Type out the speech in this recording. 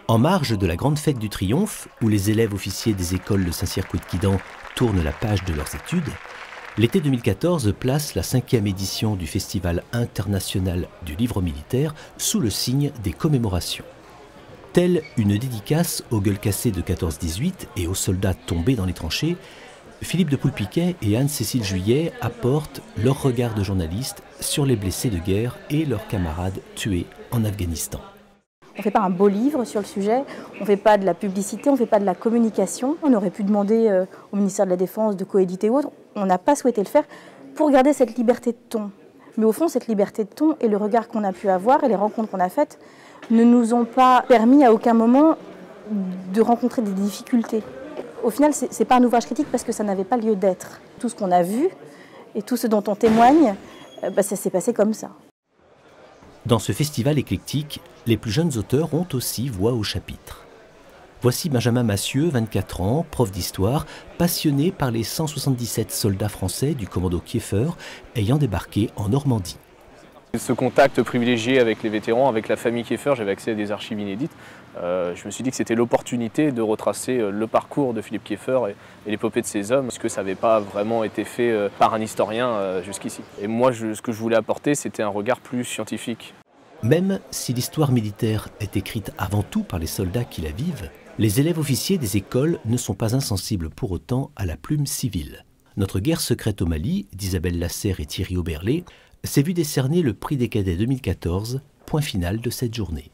En marge de la grande fête du triomphe, où les élèves officiers des écoles de Saint-Cyr-Couët-Quidan tournent la page de leurs études, l'été 2014 place la 5e édition du Festival international du livre militaire sous le signe des commémorations. Telle une dédicace aux gueules cassées de 14-18 et aux soldats tombés dans les tranchées, Philippe de Poulpiquet et Anne-Cécile Juillet apportent leur regard de journalistes sur les blessés de guerre et leurs camarades tués en Afghanistan. On ne fait pas un beau livre sur le sujet, on ne fait pas de la publicité, on ne fait pas de la communication. On aurait pu demander au ministère de la Défense de coéditer ou autre. On n'a pas souhaité le faire pour garder cette liberté de ton. Mais au fond, cette liberté de ton et le regard qu'on a pu avoir et les rencontres qu'on a faites ne nous ont pas permis à aucun moment de rencontrer des difficultés. Au final, ce n'est pas un ouvrage critique parce que ça n'avait pas lieu d'être. Tout ce qu'on a vu et tout ce dont on témoigne, ça s'est passé comme ça. Dans ce festival éclectique, les plus jeunes auteurs ont aussi voix au chapitre. Voici Benjamin Massieu, 24 ans, prof d'histoire, passionné par les 177 soldats français du commando Kieffer ayant débarqué en Normandie. Ce contact privilégié avec les vétérans, avec la famille Kieffer, j'avais accès à des archives inédites. Je me suis dit que c'était l'opportunité de retracer le parcours de Philippe Kieffer et l'épopée de ces hommes, puisque ça n'avait pas vraiment été fait par un historien jusqu'ici. Et moi, ce que je voulais apporter, c'était un regard plus scientifique. Même si l'histoire militaire est écrite avant tout par les soldats qui la vivent, les élèves officiers des écoles ne sont pas insensibles pour autant à la plume civile. Notre guerre secrète au Mali, d'Isabelle Lasserre et Thierry Oberlé, s'est vu décerner le prix des cadets 2014, point final de cette journée.